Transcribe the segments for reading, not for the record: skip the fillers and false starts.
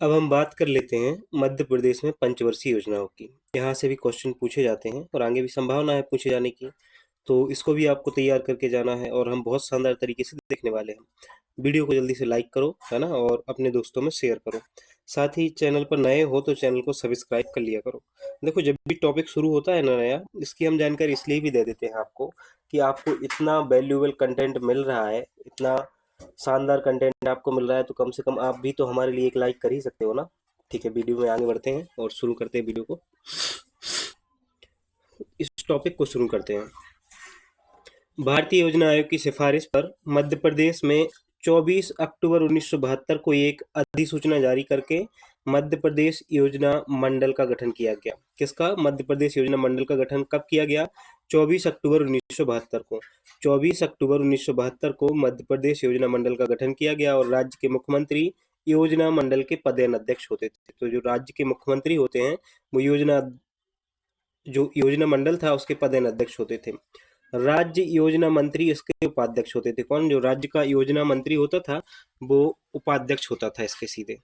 अब हम बात कर लेते हैं मध्य प्रदेश में पंचवर्षीय योजनाओं की। यहाँ से भी क्वेश्चन पूछे जाते हैं और आगे भी संभावना है पूछे जाने की। तो इसको भी आपको तैयार करके जाना है और हम बहुत शानदार तरीके से देखने वाले हैं। वीडियो को जल्दी से लाइक करो, है ना, और अपने दोस्तों में शेयर करो। साथ ही चैनल पर नए हो तो चैनल को सब्सक्राइब कर लिया करो। देखो, जब भी टॉपिक शुरू होता है ना नया, इसकी हम जानकारी इसलिए भी दे देते हैं आपको कि आपको इतना वैल्यूएबल कंटेंट मिल रहा है, इतना शानदार कंटेंट आपको मिल रहा है, तो कम से कम आप भी तो हमारे लिए एक लाइक कर ही सकते हो ना। ठीक है, वीडियो में आगे बढ़ते हैं और शुरू करते हैं वीडियो को। इस टॉपिक को शुरू करते हैं। भारतीय योजना आयोग की सिफारिश पर मध्य प्रदेश में 24 अक्टूबर 1972 को एक अधिसूचना जारी करके मध्य प्रदेश योजना मंडल का गठन किया गया। किसका? मध्य प्रदेश योजना मंडल का गठन कब किया गया? 24 अक्टूबर 1972 को। 24 अक्टूबर 1972 को मध्य प्रदेश योजना मंडल का गठन किया गया और राज्य के मुख्यमंत्री योजना मंडल के पदेन अध्यक्ष होते थे। तो जो राज्य के मुख्यमंत्री होते हैं वो जो योजना मंडल था उसके पदेन अध्यक्ष होते थे। राज्य योजना मंत्री इसके उपाध्यक्ष होते थे। कौन? जो राज्य का योजना मंत्री होता था वो उपाध्यक्ष होता था इसके सीधे।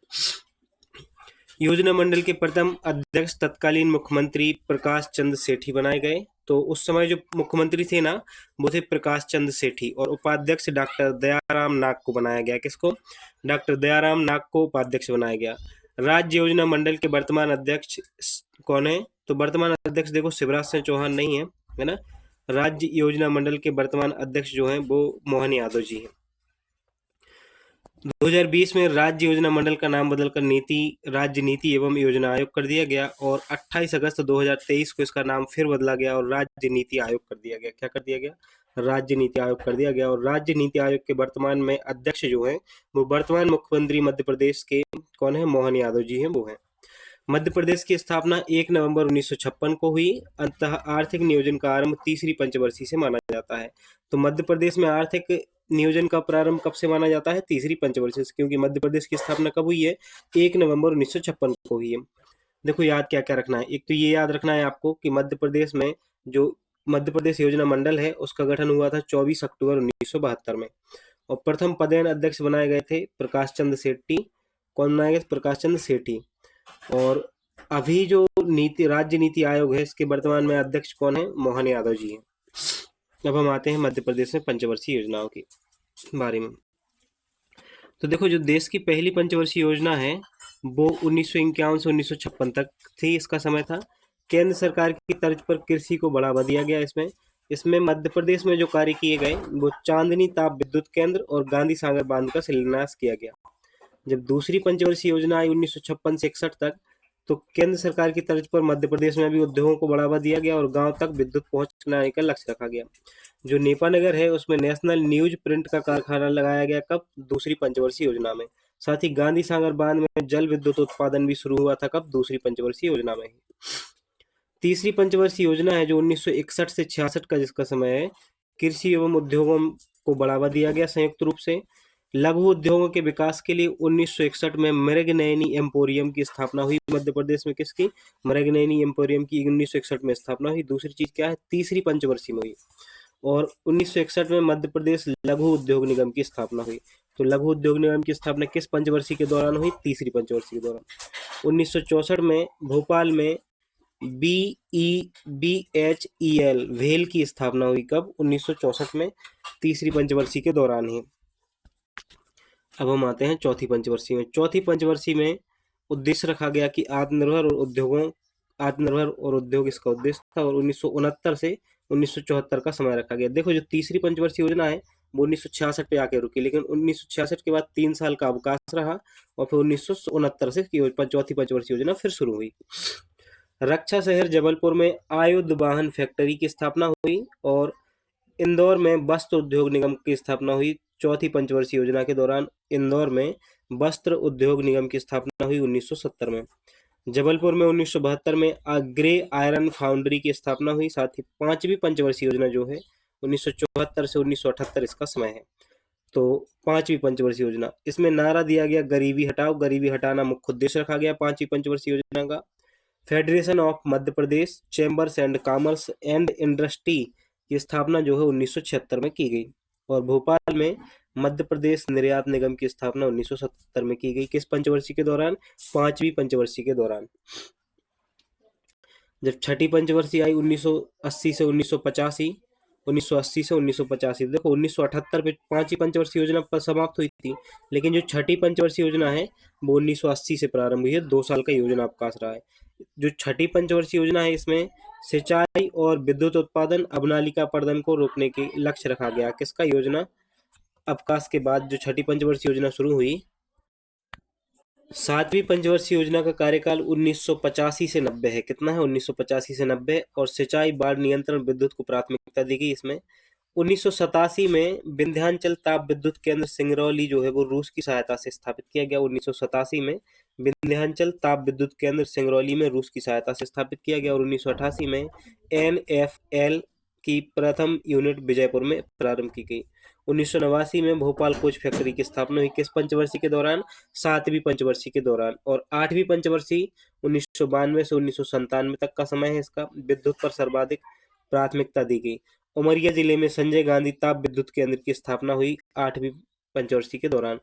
योजना मंडल के प्रथम अध्यक्ष तत्कालीन मुख्यमंत्री प्रकाश चंद्र सेठी बनाए गए। तो उस समय जो मुख्यमंत्री थे ना, वो थे प्रकाश चंद्र सेठी, और उपाध्यक्ष डॉक्टर दयाराम नाग को बनाया गया। किसको? डॉक्टर दयाराम नाग को उपाध्यक्ष बनाया गया। राज्य योजना मंडल के वर्तमान अध्यक्ष कौन है? तो वर्तमान अध्यक्ष देखो शिवराज सिंह चौहान नहीं है ना। राज्य योजना मंडल के वर्तमान अध्यक्ष जो हैं वो मोहन यादव जी हैं। 2020 में राज्य योजना मंडल का नाम बदलकर राज्य नीति एवं योजना आयोग कर दिया गया और 28 अगस्त 2023 को इसका नाम फिर बदला गया और राज्य नीति आयोग कर दिया गया। क्या कर दिया गया? राज्य नीति आयोग कर दिया गया। और राज्य नीति आयोग के वर्तमान में अध्यक्ष जो हैं वो वर्तमान मुख्यमंत्री मध्य प्रदेश के कौन है? मोहन यादव जी हैं, वो हैं। मध्य प्रदेश की स्थापना 1 नवंबर 1956 को हुई। अंततः आर्थिक नियोजन का आरंभ तीसरी पंचवर्षीय से माना जाता है। तो मध्य प्रदेश में आर्थिक नियोजन का प्रारंभ कब से माना जाता है? तीसरी पंचवर्षीय से, क्योंकि मध्य प्रदेश की स्थापना कब हुई है? 1 नवंबर 1956 को हुई है। देखो, याद क्या क्या रखना है। एक तो ये याद रखना है आपको कि मध्य प्रदेश में जो मध्य प्रदेश योजना मंडल है उसका गठन हुआ था 24 अक्टूबर 1972 में, और प्रथम पदेन अध्यक्ष बनाए गए थे प्रकाश चंद्र सेठी। कौन बनाए गए? प्रकाश चंद्र सेठी। और अभी जो राज्य नीति आयोग है इसके वर्तमान में अध्यक्ष कौन है? मोहन यादव जी हैं। अब हम आते हैं मध्य प्रदेश में पंचवर्षीय योजनाओं के बारे में। तो देखो, जो देश की पहली पंचवर्षीय योजना है वो 1951 से 1956 तक थी, इसका समय था। केंद्र सरकार की तर्ज पर कृषि को बढ़ावा दिया गया। इसमें मध्य प्रदेश में जो कार्य किए गए वो चांदनी ताप विद्युत केंद्र और गांधी सागर बांध का शिलान्यास किया गया। जब दूसरी पंचवर्षीय योजना आई 1956 से 61 तक, तो केंद्र सरकार की तर्ज पर मध्य प्रदेश में भी उद्योगों को बढ़ावा दिया गया और गांव तक विद्युत पहुंचाने का लक्ष्य रखा गया। जो नेपानगर है उसमें नेशनल न्यूज प्रिंट का कारखाना लगाया गया। कब? दूसरी पंचवर्षीय योजना में। साथ ही गांधी सागर बांध में जल विद्युत उत्पादन भी शुरू हुआ था। कब? दूसरी पंचवर्षीय योजना में। तीसरी पंचवर्षीय योजना है जो 1961 से 66 का, जिसका समय है। कृषि एवं उद्योगों को बढ़ावा दिया गया संयुक्त रूप से। लघु उद्योगों के विकास के लिए 1961 में मृगनयनी एम्पोरियम की स्थापना हुई मध्य प्रदेश में। किसकी? मृगनयनी एम्पोरियम की 1961 में स्थापना हुई। दूसरी चीज क्या है? तीसरी पंचवर्षीय में हुई। और 1961 में मध्य प्रदेश लघु उद्योग निगम की स्थापना हुई। तो लघु उद्योग निगम की स्थापना किस पंचवर्षीय के दौरान हुई? तीसरी पंचवर्षीय के दौरान। 1964 में भोपाल में BEBHEL वेल की स्थापना हुई। कब? 1964 में, तीसरी पंचवर्षीय के दौरान ही। अब हम आते हैं चौथी पंचवर्षीय में। चौथी पंचवर्षीय में उद्देश्य रखा गया कि आत्मनिर्भर और उद्योग इसका उद्देश्य था, और 1969 से 1974 का समय रखा गया। देखो, जो तीसरी पंचवर्षीय योजना है वो 1966 पे आके रुकी, लेकिन 1966 के बाद 3 साल का अवकाश रहा और फिर 1969 से चौथी पंचवर्षीय योजना फिर शुरू हुई। रक्षा शहर जबलपुर में आयुध वाहन फैक्ट्री की स्थापना हुई और इंदौर में वस्त्र उद्योग निगम की स्थापना हुई। चौथी पंचवर्षीय योजना के दौरान इंदौर में वस्त्र उद्योग निगम की स्थापना हुई 1970 में। जबलपुर में 1972 में ग्रे आयरन फाउंड्री की स्थापना हुई। साथ ही पांचवी पंचवर्षीय योजना जो है 1974 से 1978 इसका समय है। तो पांचवी पंचवर्षीय योजना, इसमें नारा दिया गया गरीबी हटाओ, गरीबी हटाना मुख्य उद्देश्य रखा गया पांचवी पंचवर्षीय योजना का। Federation of Madhya Pradesh chambers and commerce and industry की स्थापना जो है 1976 में की गई। और भोपाल में मध्य प्रदेश निर्यात निगम की स्थापना 1977 में की गई। किस पंचवर्षीय के दौरान? पांचवी पंचवर्षीय के दौरान। जब छठी पंचवर्षीय आई 1980 से 1985, 1980 से 1985, देखो 1978 में पांचवी पंचवर्षीय योजना पर समाप्त हुई थी, लेकिन जो छठी पंचवर्षीय योजना है वो 1980 से प्रारंभ हुई है। 2 साल का योजना अवकाश रहा है। जो छठी पंचवर्षीय योजना है इसमें सिंचाई और विद्युत उत्पादन अवनालिका प्रदन को रोकने के लक्ष्य रखा गया। किसका योजना अवकाश के बाद जो छठी पंचवर्षीय योजना शुरू हुई? सातवीं पंचवर्षीय योजना का कार्यकाल 1985 से 90 है। कितना है? 1985 से 90। और सिंचाई बाढ़ नियंत्रण विद्युत को प्राथमिकता दी गई इसमें। 1987 में विंध्याचल ताप विद्युत केंद्र सिंगरौली जो है वो रूस की सहायता से स्थापित किया गया। 1987 में विंध्याचल ताप विद्युत केंद्र सिंगरौली में रूस की सहायता से स्थापित किया गया। और 1988 में एनएफएल की प्रथम यूनिट विजयपुर में प्रारंभ की गई। 1989 में भोपाल कोच फैक्ट्री की स्थापना हुई। किस पंचवर्षीय के दौरान? सातवीं पंचवर्षीय के दौरान। और आठवीं पंचवर्षीय 1992 से 1997 तक का समय है इसका। विद्युत पर सर्वाधिक प्राथमिकता दी गई। उमरिया जिले में संजय गांधी ताप विद्युत केंद्र की स्थापना हुई आठवीं पंचवर्षीय के दौरान।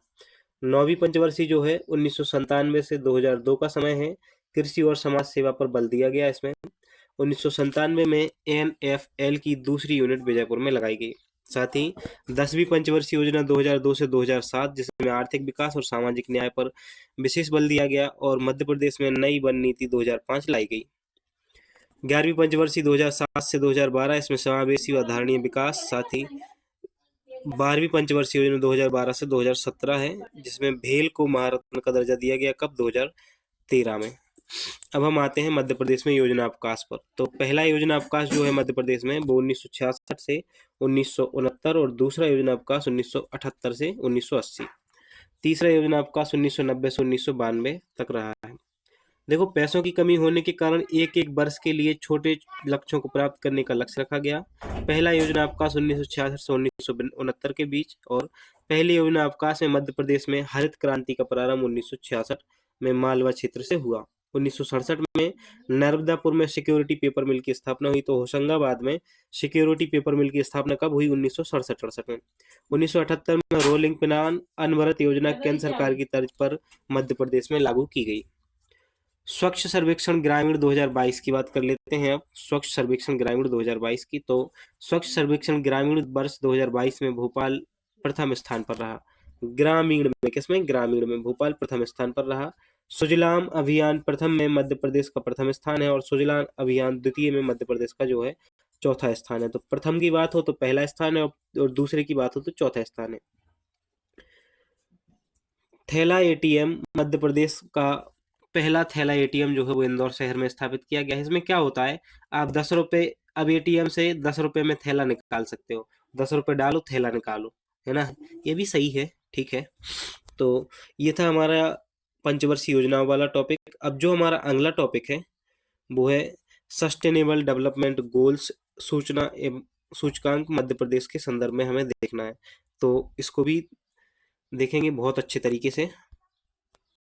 नौवीं पंचवर्षीय जो है 1997 से 2002 का समय है। कृषि और समाज सेवा पर बल दिया गया इसमें। 1997 में एनएफएल की दूसरी यूनिट विजयपुर में लगाई गई। साथ ही 10वीं पंचवर्षीय योजना 2002 से 2007 जिसमें आर्थिक विकास और सामाजिक न्याय पर विशेष बल दिया गया। और मध्य प्रदेश में नई वन नीति 2005 लाई गई। 11वीं पंचवर्षीय 2007 से 2012 इसमें समावेशी व धारणीय विकास। साथ ही 12वीं पंचवर्षीय योजना 2012 से 2017 है जिसमें भेल को महारत्न का दर्जा दिया गया। कब? 2013 में। अब हम आते हैं मध्य प्रदेश में योजना अवकाश पर। तो पहला योजना अवकाश जो है मध्य प्रदेश में वो 1966 से 1969 और दूसरा योजना अवकाश 1978 से 1980। तीसरा योजना अवकाश 1990 से 1992 तक रहा है। देखो पैसों की कमी होने के कारण एक एक वर्ष के लिए छोटे लक्ष्यों को प्राप्त करने का लक्ष्य रखा गया। पहला योजना अवकाश 1966 से 1969 के बीच। और पहले योजना अवकाश में मध्य प्रदेश में हरित क्रांति का प्रारंभ 1966 में मालवा क्षेत्र से हुआ। 1967 में नर्मदापुर में सिक्योरिटी पेपर मिल की स्थापना हुई। तो होशंगाबाद में सिक्योरिटी पेपर मिल की स्थापना कब हुई? 1967 में। 1978 में रोलिंग पिनान अनवरत योजना केंद्र सरकार की तर्ज पर मध्य प्रदेश में लागू की गई। स्वच्छ सर्वेक्षण ग्रामीण 2022 की बात कर लेते हैं अब। स्वच्छ सर्वेक्षण ग्रामीण 2022 की। तो स्वच्छ सर्वेक्षण ग्रामीण वर्ष 2022 में भोपाल प्रथम स्थान पर रहा। ग्रामीण में, किसमें? ग्रामीण में भोपाल प्रथम स्थान पर रहा। सुजलाम अभियान प्रथम में मध्य प्रदेश का प्रथम स्थान है। और सुजलाम अभियान द्वितीय में मध्य प्रदेश का जो है चौथा स्थान है। तो प्रथम की बात हो तो पहला स्थान है और दूसरे की बात हो तो चौथा स्थान है। थैला एटीएम मध्य प्रदेश का पहला थैला एटीएम जो है वो इंदौर शहर में स्थापित किया गया है। इसमें क्या होता है? आप 10 रुपए अब एटीएम से 10 रुपए में थैला निकाल सकते हो। 10 रुपए डालो थैला निकालो, है ना? ये भी सही है, ठीक है। तो ये था हमारा पंचवर्षीय योजनाओं वाला टॉपिक। अब जो हमारा अगला टॉपिक है वो है सस्टेनेबल डेवलपमेंट गोल्स सूचना एवं सूचकांक मध्य प्रदेश के संदर्भ में हमें देखना है। तो इसको भी देखेंगे बहुत अच्छे तरीके से।